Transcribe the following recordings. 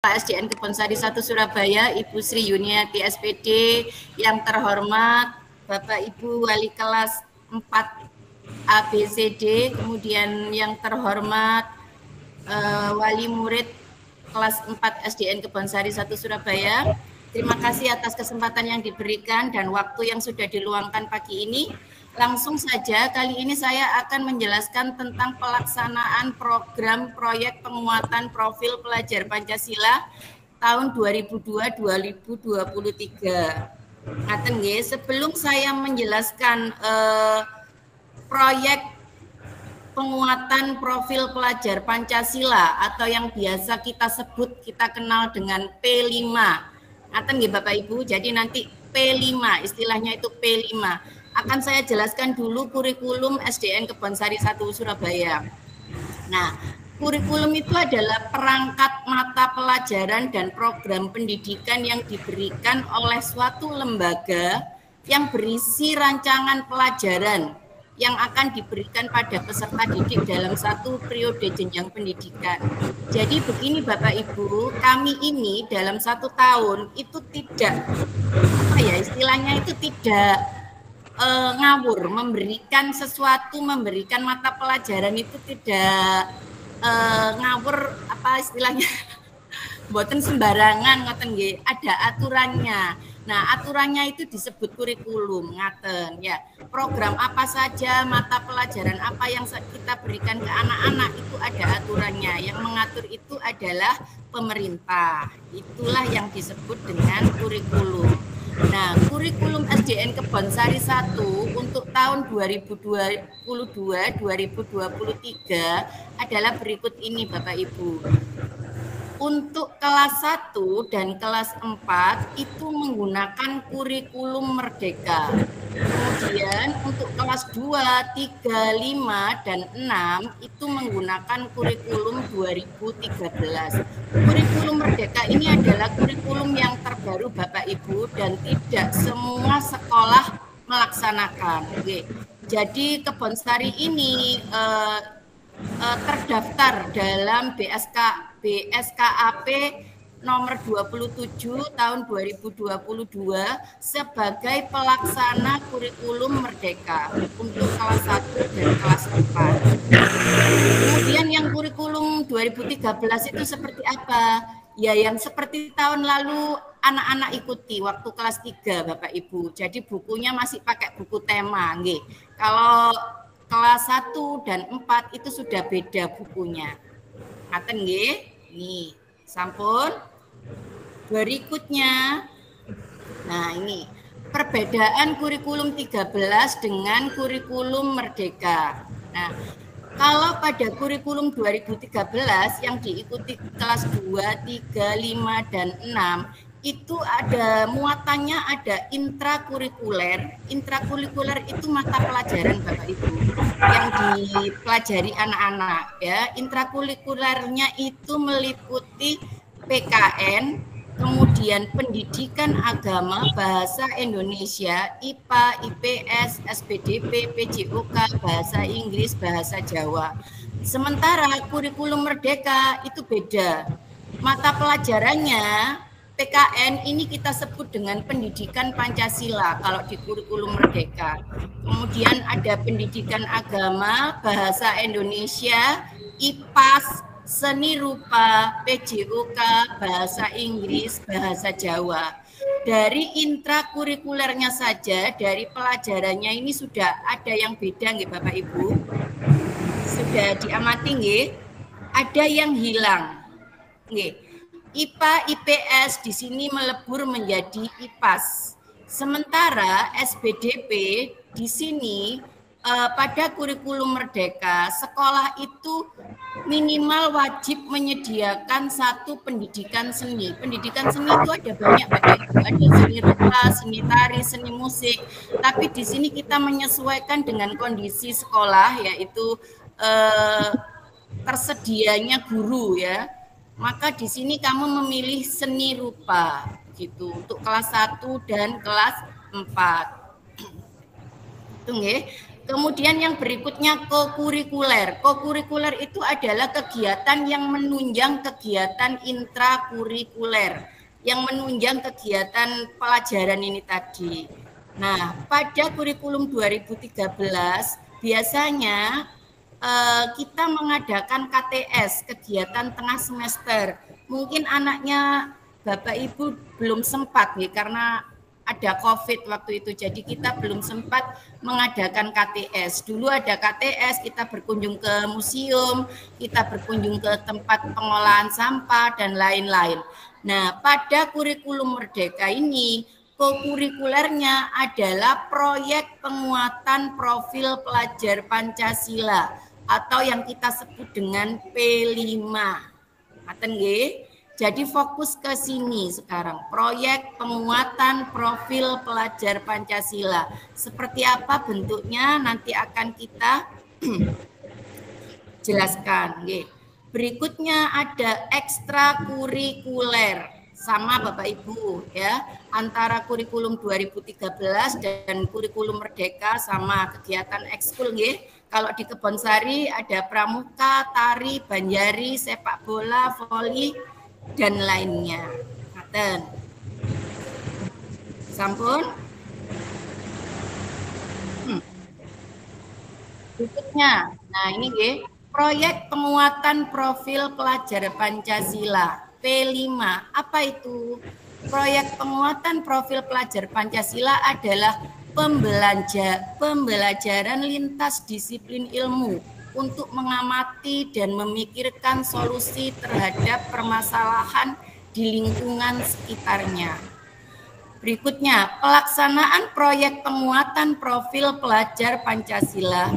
SDN Kebonsari 1 Surabaya, Ibu Sri Yuniati SPD, yang terhormat Bapak Ibu Wali Kelas 4 ABCD, kemudian yang terhormat Wali Murid Kelas 4 SDN Kebonsari 1 Surabaya. Terima kasih atas kesempatan yang diberikan dan waktu yang sudah diluangkan pagi ini. Langsung saja, kali ini saya akan menjelaskan tentang pelaksanaan program proyek penguatan profil pelajar Pancasila tahun 2002-2023. Ngaten nggih, sebelum saya menjelaskan proyek penguatan profil pelajar Pancasila atau yang biasa kita sebut, kita kenal dengan P5. Ngaten nggih Bapak Ibu, jadi nanti P5, istilahnya itu P5. Akan saya jelaskan dulu kurikulum SDN Kebonsari 1 Surabaya. Nah, kurikulum itu adalah perangkat mata pelajaran dan program pendidikan yang diberikan oleh suatu lembaga yang berisi rancangan pelajaran yang akan diberikan pada peserta didik dalam satu periode jenjang pendidikan. Jadi begini Bapak Ibu, kami ini dalam 1 tahun itu tidak, istilahnya itu tidak ngawur, memberikan sesuatu, memberikan mata pelajaran itu tidak ngawur, istilahnya mboten sembarangan, ngoten nggih, ada aturannya. Nah, aturannya itu disebut kurikulum, ngaten ya. Program apa saja, mata pelajaran apa yang kita berikan ke anak-anak itu ada aturannya. Yang mengatur itu adalah pemerintah. Itulah yang disebut dengan kurikulum. Nah, kurikulum SDN Kebonsari 1 untuk tahun 2022-2023 adalah berikut ini Bapak Ibu. Untuk kelas 1 dan kelas 4 itu menggunakan kurikulum Merdeka. Kemudian untuk kelas 2, 3, 5, dan 6 itu menggunakan kurikulum 2013. Kurikulum Merdeka ini adalah kurikulum yang terbaru Bapak Ibu dan tidak semua sekolah melaksanakan. Oke. Jadi Kebonsari ini terdaftar dalam BSKAP nomor 27 tahun 2022 sebagai pelaksana kurikulum Merdeka untuk kelas 1 dan kelas 4. Kemudian yang kurikulum 2013 itu seperti apa? Ya yang seperti tahun lalu anak-anak ikuti waktu kelas 3 Bapak Ibu. Jadi bukunya masih pakai buku tema nggih. Kalau kelas 1 dan 4 itu sudah beda bukunya. Ngaten nggih? Nih, sampun. Berikutnya. Nah, ini perbedaan kurikulum 13 dengan kurikulum Merdeka. Nah, kalau pada kurikulum 2013 yang diikuti kelas 2, 3, 5, dan 6 itu ada muatannya ada intrakurikuler. Intrakurikuler itu mata pelajaran Bapak Ibu yang dipelajari anak-anak ya. Intrakurikulernya itu meliputi PKN, kemudian pendidikan agama, bahasa Indonesia, IPA, IPS, SPDP, PJOK, bahasa Inggris, bahasa Jawa. Sementara kurikulum Merdeka itu beda. Mata pelajarannya PKN ini kita sebut dengan pendidikan Pancasila kalau di kurikulum Merdeka. Kemudian ada pendidikan agama, bahasa Indonesia, IPAS, seni rupa, PJOK, bahasa Inggris, bahasa Jawa. Dari intrakurikulernya saja, dari pelajarannya ini sudah ada yang beda nggih Bapak Ibu? Sudah diamati nggih? Ada yang hilang. Nggih. IPA, IPS di sini melebur menjadi IPAS. Sementara SBDP di sini pada kurikulum Merdeka, sekolah itu minimal wajib menyediakan satu pendidikan seni. Pendidikan seni itu ada banyak Bapak Ibu, ada seni rupa, seni tari, seni musik. Tapi di sini kita menyesuaikan dengan kondisi sekolah, yaitu tersedianya guru ya. Maka di sini kamu memilih seni rupa gitu untuk kelas 1 dan kelas 4. Itu nggih. Kemudian yang berikutnya kokurikuler. Kokurikuler itu adalah kegiatan yang menunjang kegiatan intrakurikuler, yang menunjang kegiatan pelajaran ini tadi. Nah, pada kurikulum 2013 biasanya kita mengadakan KTS, kegiatan tengah semester. Mungkin anaknya Bapak Ibu belum sempat nih karena ada COVID waktu itu, jadi kita belum sempat mengadakan KTS. Dulu ada KTS, kita berkunjung ke museum, kita berkunjung ke tempat pengolahan sampah dan lain-lain. Nah, pada kurikulum Merdeka ini, kokurikulernya adalah proyek penguatan profil pelajar Pancasila atau yang kita sebut dengan P5. Ngaten nggih? Jadi fokus ke sini sekarang, proyek penguatan profil pelajar Pancasila. Seperti apa bentuknya nanti akan kita jelaskan. Berikutnya ada ekstrakurikuler, sama Bapak Ibu ya, antara kurikulum 2013 dan kurikulum Merdeka sama kegiatan ekskul nggih. Kalau di Kebonsari ada pramuka, tari, banjari, sepak bola, voli dan lainnya. Ngaten. Sampun. Berikutnya, nah ini nggih, proyek penguatan profil pelajar Pancasila P5. Apa itu? Proyek penguatan profil pelajar Pancasila adalah pembelajaran lintas disiplin ilmu untuk mengamati dan memikirkan solusi terhadap permasalahan di lingkungan sekitarnya. Berikutnya, pelaksanaan proyek penguatan profil pelajar Pancasila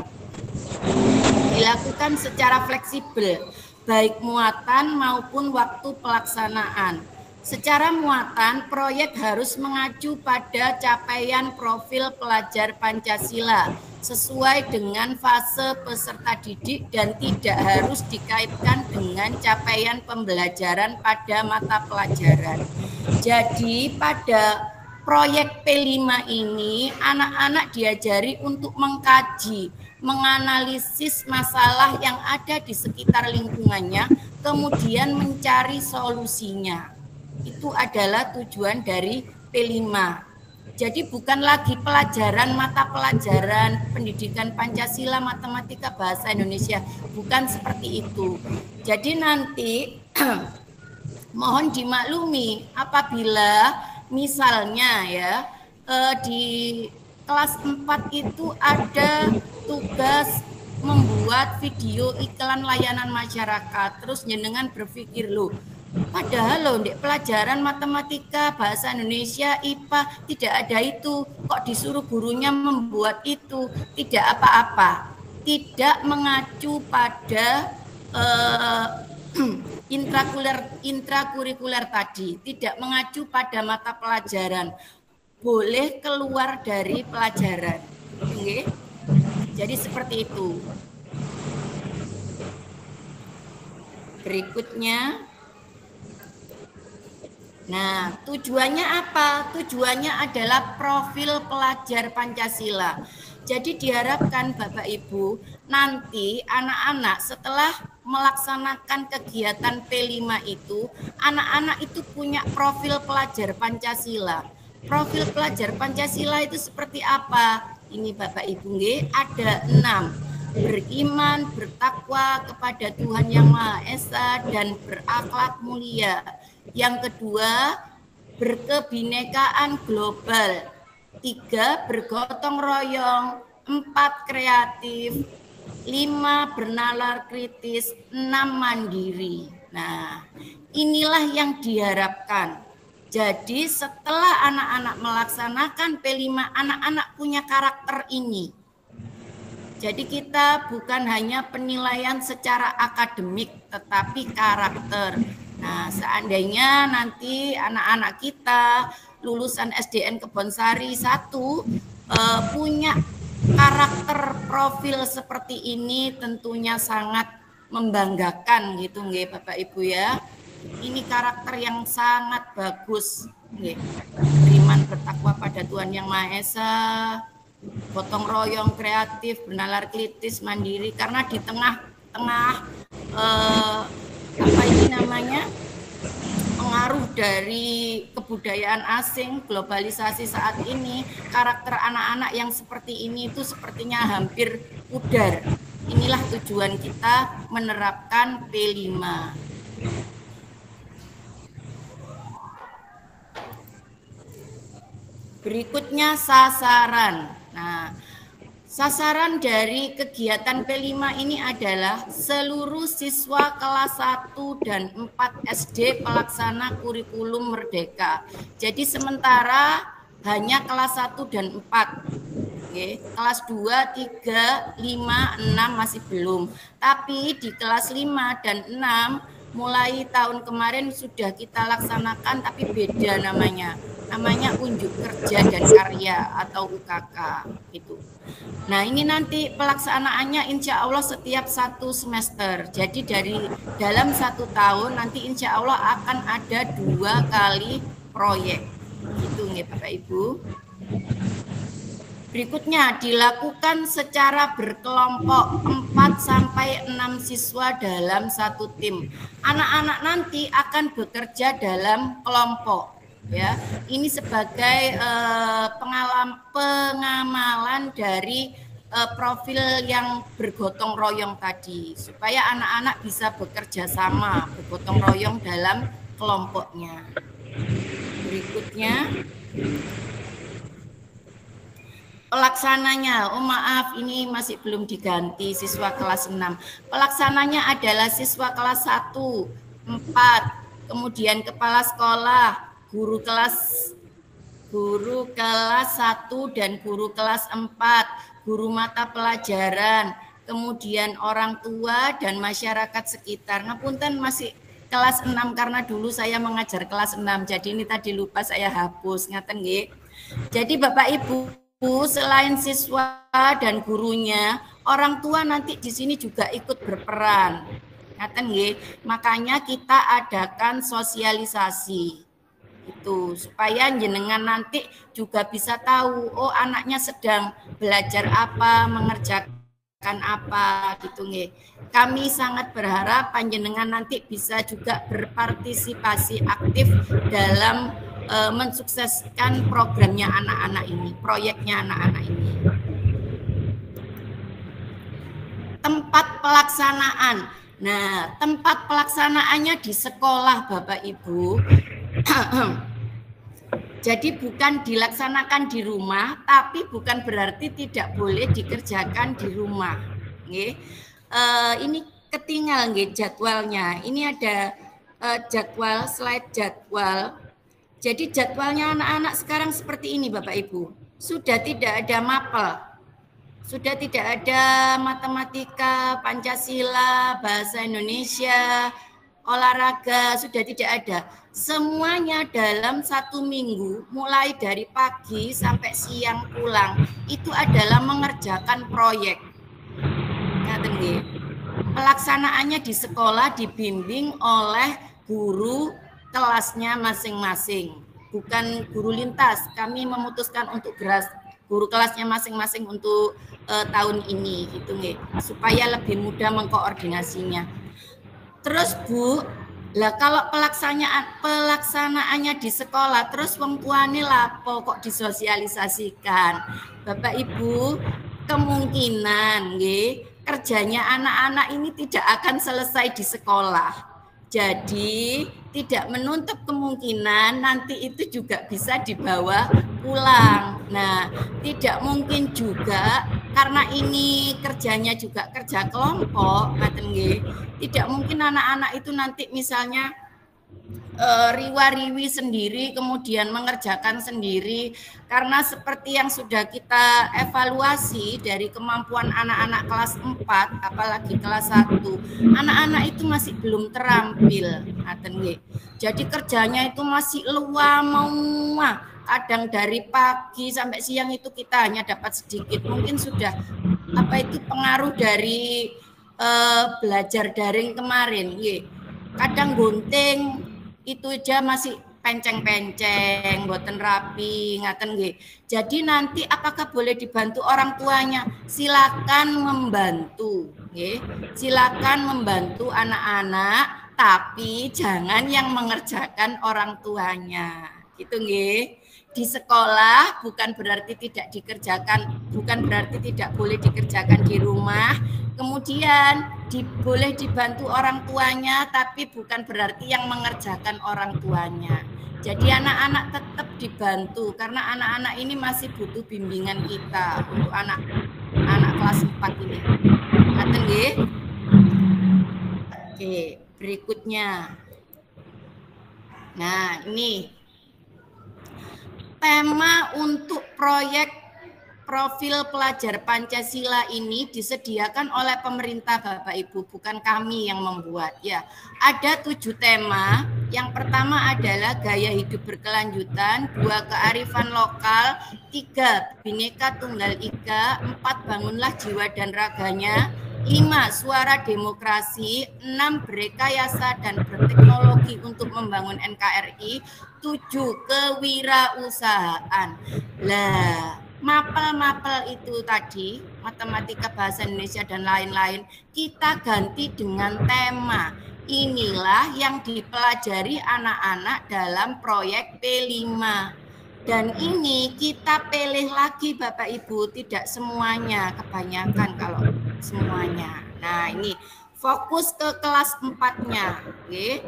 dilakukan secara fleksibel, baik muatan maupun waktu pelaksanaan. Secara muatan, proyek harus mengacu pada capaian profil pelajar Pancasila sesuai dengan fase peserta didik dan tidak harus dikaitkan dengan capaian pembelajaran pada mata pelajaran. Jadi pada proyek P5 ini anak-anak diajari untuk mengkaji, menganalisis masalah yang ada di sekitar lingkungannya, kemudian mencari solusinya. Itu adalah tujuan dari P5. Jadi bukan lagi pelajaran mata pelajaran pendidikan Pancasila, matematika, bahasa Indonesia, bukan seperti itu. Jadi nanti mohon dimaklumi apabila misalnya ya di kelas 4 itu ada tugas membuat video iklan layanan masyarakat, terus jenengan berpikir loh, padahal loh di pelajaran matematika, bahasa Indonesia, IPA tidak ada itu, kok disuruh gurunya membuat itu, tidak apa-apa, tidak mengacu pada intrakurikuler tadi, tidak mengacu pada mata pelajaran, boleh keluar dari pelajaran. Oke? Jadi seperti itu. Berikutnya, nah tujuannya apa? Tujuannya adalah profil pelajar Pancasila. Jadi diharapkan Bapak Ibu nanti anak-anak setelah melaksanakan kegiatan P5 itu, anak-anak itu punya profil pelajar Pancasila. Profil pelajar Pancasila itu seperti apa? Ini Bapak Ibu nggih, ada 6. Beriman, bertakwa kepada Tuhan Yang Maha Esa dan berakhlak mulia. Yang kedua, berkebinekaan global. 3, bergotong royong. 4, kreatif. 5, bernalar kritis. 6, mandiri. Nah, inilah yang diharapkan. Jadi setelah anak-anak melaksanakan P5, anak-anak punya karakter ini. Jadi kita bukan hanya penilaian secara akademik, tetapi karakter. Nah, seandainya nanti anak-anak kita lulusan SDN Kebonsari 1 punya karakter profil seperti ini, tentunya sangat membanggakan gitu nggih Bapak Ibu ya. Ini karakter yang sangat bagus nggih. Beriman, bertakwa pada Tuhan Yang Maha Esa, gotong royong, kreatif, bernalar kritis, mandiri, karena di tengah-tengah apa ini namanya, pengaruh dari kebudayaan asing, globalisasi saat ini, karakter anak-anak yang seperti ini itu sepertinya hampir pudar. Inilah tujuan kita menerapkan P5. Berikutnya sasaran. Nah, sasaran dari kegiatan P5 ini adalah seluruh siswa kelas 1 dan 4 SD pelaksana kurikulum Merdeka. Jadi sementara hanya kelas 1 dan 4. Oke, kelas 2, 3, 5, 6 masih belum. Tapi di kelas 5 dan 6 mulai tahun kemarin sudah kita laksanakan, tapi beda namanya. Namanya unjuk kerja dan karya atau UKK gitu. Nah, ini nanti pelaksanaannya insya Allah setiap 1 semester. Jadi dalam 1 tahun nanti insya Allah akan ada 2 kali proyek. Gitu nih Bapak Ibu. Berikutnya dilakukan secara berkelompok 4 sampai 6 siswa dalam 1 tim. Anak-anak nanti akan bekerja dalam kelompok. Ya, ini sebagai pengamalan dari profil yang bergotong royong tadi, supaya anak-anak bisa bekerja sama, bergotong royong dalam kelompoknya. Berikutnya pelaksananya, oh maaf ini masih belum diganti siswa kelas 6. Pelaksananya adalah siswa kelas 1, 4, kemudian kepala sekolah, guru kelas 1 dan guru kelas 4, guru mata pelajaran, kemudian orang tua dan masyarakat sekitar. Ngapunten masih kelas 6 karena dulu saya mengajar kelas 6. Jadi ini tadi lupa saya hapus, ngaten nggih. Jadi Bapak Ibu, selain siswa dan gurunya, orang tua nanti di sini juga ikut berperan. Ngaten nggih. Makanya kita adakan sosialisasi. Itu supaya jenengan nanti juga bisa tahu, oh anaknya sedang belajar apa, mengerjakan apa gitu nggih. Kami sangat berharap panjenengan nanti bisa juga berpartisipasi aktif dalam mensukseskan programnya anak-anak ini, proyeknya anak-anak ini. Tempat pelaksanaan. Nah, tempat pelaksanaannya di sekolah Bapak Ibu. Jadi bukan dilaksanakan di rumah, tapi bukan berarti tidak boleh dikerjakan di rumah. Ini ketinggal jadwalnya. Ini ada jadwal, slide jadwal. Jadi jadwalnya anak-anak sekarang seperti ini Bapak Ibu. Sudah tidak ada mapel, sudah tidak ada matematika, Pancasila, bahasa Indonesia, olahraga, sudah tidak ada. Semuanya dalam 1 minggu, mulai dari pagi sampai siang pulang, itu adalah mengerjakan proyek. Pelaksanaannya di sekolah dibimbing oleh guru kelasnya masing-masing, bukan guru lintas. Kami memutuskan untuk guru kelasnya masing-masing untuk tahun ini, gitu nggih, supaya lebih mudah mengkoordinasinya. Terus Bu, lah kalau pelaksanaannya di sekolah, terus wong tuane lapo kok disosialisasikan? Bapak Ibu, kemungkinan nggih kerjanya anak-anak ini tidak akan selesai di sekolah. Jadi tidak menutup kemungkinan nanti itu juga bisa dibawa pulang. Nah, tidak mungkin juga karena ini kerjanya juga kerja kelompok, tidak mungkin anak-anak itu nanti misalnya riwa-riwi sendiri kemudian mengerjakan sendiri, karena seperti yang sudah kita evaluasi dari kemampuan anak-anak kelas 4 apalagi kelas 1, anak-anak itu masih belum terampil. Jadi kerjanya itu masih luar, kadang dari pagi sampai siang itu kita hanya dapat sedikit. Mungkin sudah pengaruh dari belajar daring kemarin, kadang gunting itu aja masih penceng-penceng, mboten rapi, ngaten nggih. Jadi nanti apakah boleh dibantu orang tuanya? Silakan membantu, nggih. Silakan membantu anak-anak, tapi jangan yang mengerjakan orang tuanya. Gitu nggih. Di sekolah bukan berarti tidak dikerjakan, bukan berarti tidak boleh dikerjakan di rumah. Kemudian boleh dibantu orang tuanya, tapi bukan berarti yang mengerjakan orang tuanya. Jadi anak-anak tetap dibantu karena anak-anak ini masih butuh bimbingan kita untuk anak kelas 4 ini. Ngaten nggih? Oke, berikutnya. Nah, ini tema untuk proyek profil pelajar Pancasila ini disediakan oleh pemerintah Bapak Ibu, bukan kami yang membuat ya. Ada 7 tema. Yang pertama adalah gaya hidup berkelanjutan, 2 kearifan lokal, 3 Bhinneka Tunggal Ika, 4 bangunlah jiwa dan raganya, 5 suara demokrasi, 6 berrekayasa dan berteknologi untuk membangun NKRI, 7 kewirausahaan. Lah, mapel-mapel itu tadi, matematika, bahasa Indonesia dan lain-lain, kita ganti dengan tema. Inilah yang dipelajari anak-anak dalam proyek P5. Dan ini kita pilih lagi Bapak Ibu, tidak semuanya, kebanyakan kalau semuanya. Nah, ini fokus ke kelas 4-nya. Oke.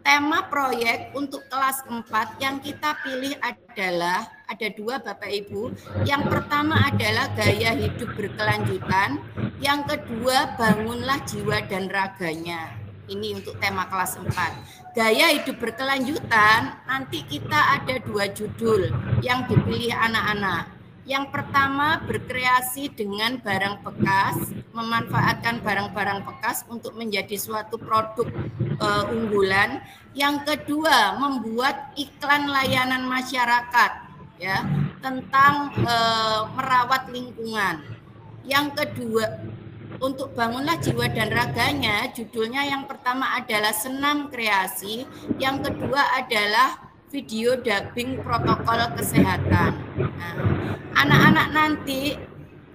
Tema proyek untuk kelas 4 yang kita pilih adalah, ada 2 Bapak Ibu. Yang pertama adalah gaya hidup berkelanjutan, yang kedua bangunlah jiwa dan raganya. Ini untuk tema kelas 4. Gaya hidup berkelanjutan, nanti kita ada 2 judul yang dipilih anak-anak. Yang pertama, berkreasi dengan barang bekas, memanfaatkan barang-barang bekas untuk menjadi suatu produk unggulan. Yang kedua, membuat iklan layanan masyarakat ya tentang merawat lingkungan. Yang kedua, untuk bangunlah jiwa dan raganya, judulnya yang pertama adalah senam kreasi, yang kedua adalah video dubbing protokol kesehatan. Nah, anak-anak nanti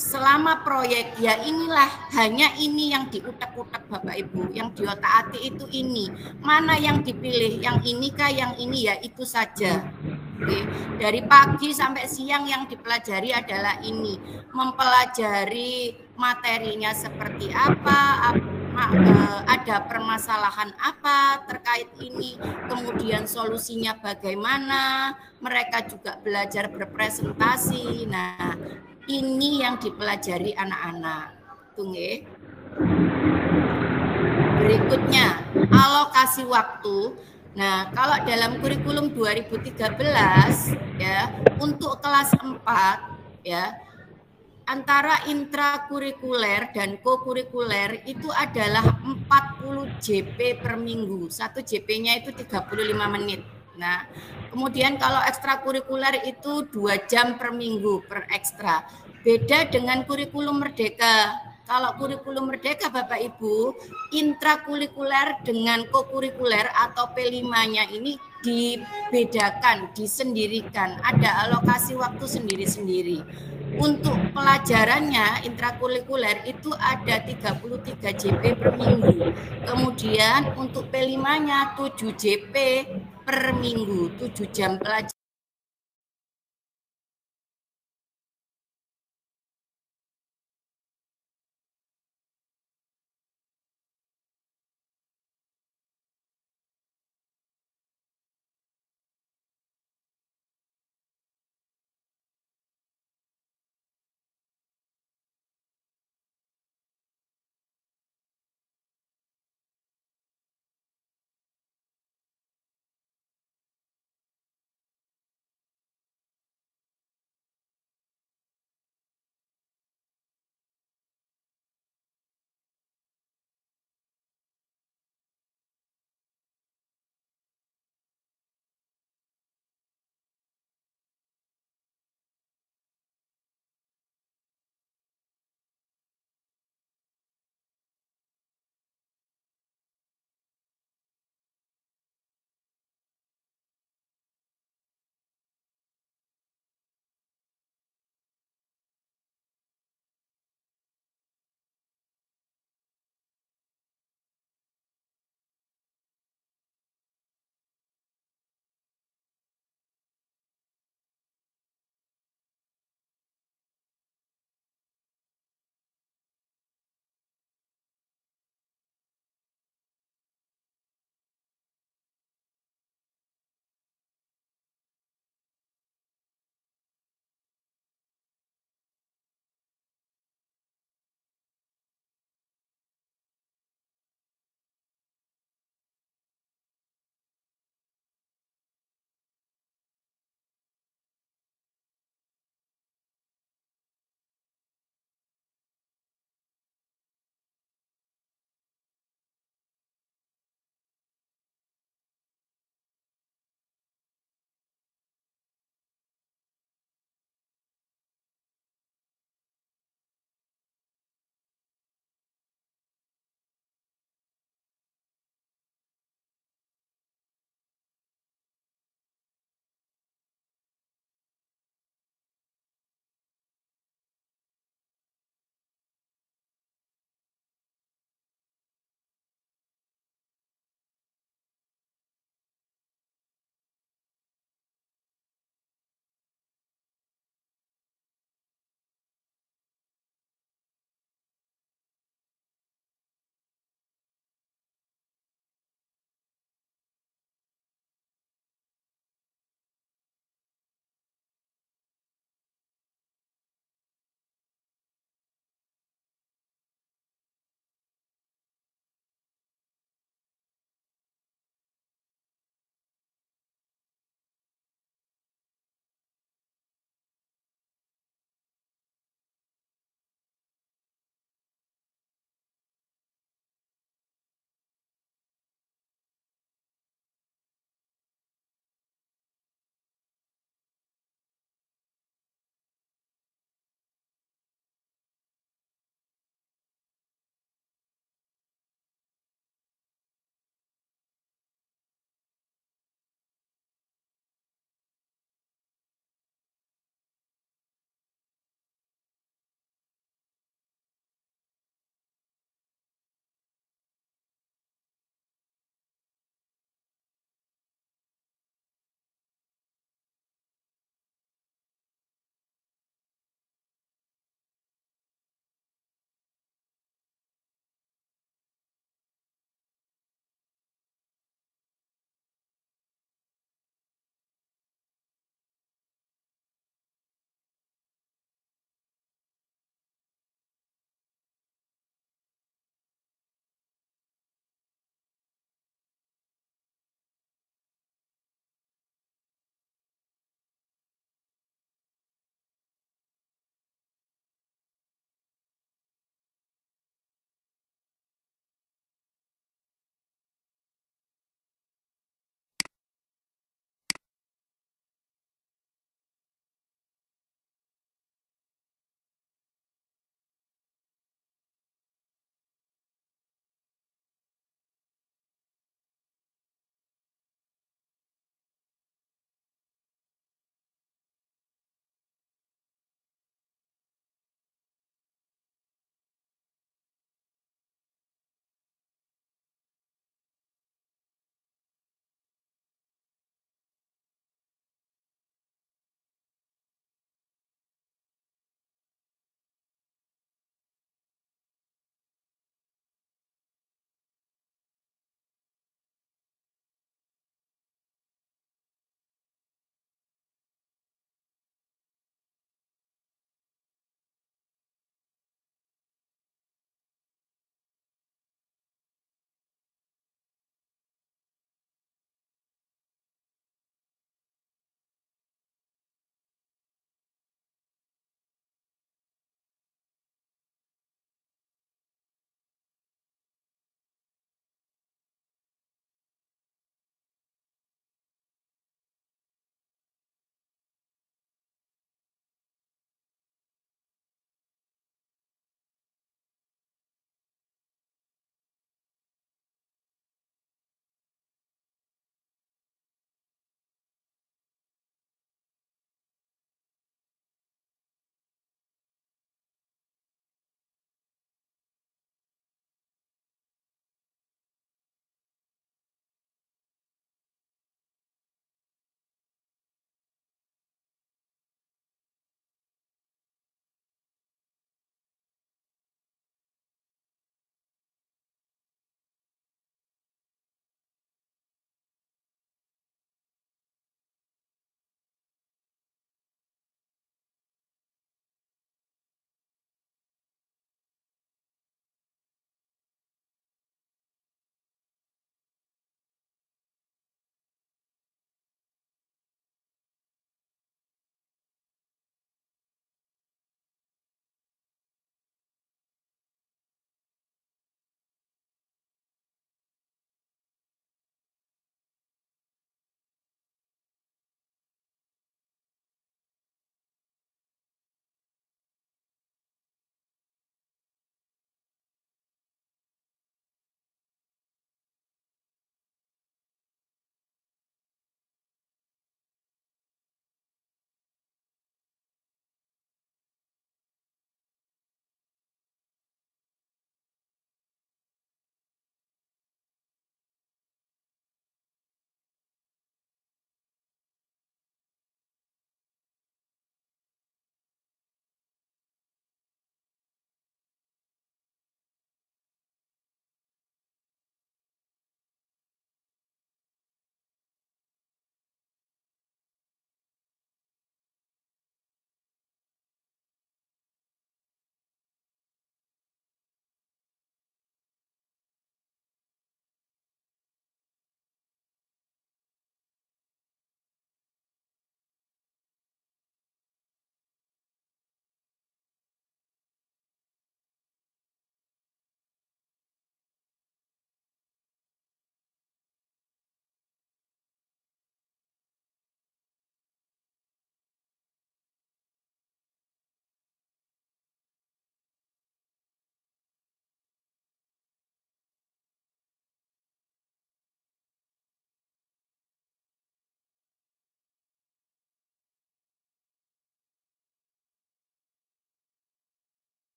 selama proyek ya inilah, hanya ini yang diutak-utak Bapak Ibu, yang diotak-atik itu ini. Mana yang dipilih, yang ini kah, yang ini ya itu saja. Oke. Dari pagi sampai siang yang dipelajari adalah ini, mempelajari materinya seperti apa, ada permasalahan apa terkait ini, kemudian solusinya bagaimana, mereka juga belajar berpresentasi. Nah, ini yang dipelajari anak-anak. Tunggu. Berikutnya, alokasi waktu. Nah, kalau dalam kurikulum 2013 ya, untuk kelas 4 ya, antara intrakurikuler dan kokurikuler itu adalah 40 JP per minggu. 1 JP-nya itu 35 menit. Nah, kemudian kalau ekstrakurikuler itu 2 jam per minggu per ekstra. Beda dengan kurikulum Merdeka. Kalau kurikulum Merdeka Bapak Ibu, intrakurikuler dengan kokurikuler atau P5-nya ini dibedakan, disendirikan. Ada alokasi waktu sendiri-sendiri. Untuk pelajarannya intrakurikuler itu ada 33 JP per minggu. Kemudian untuk P5-nya 7 JP per minggu, 7 jam pelajaran.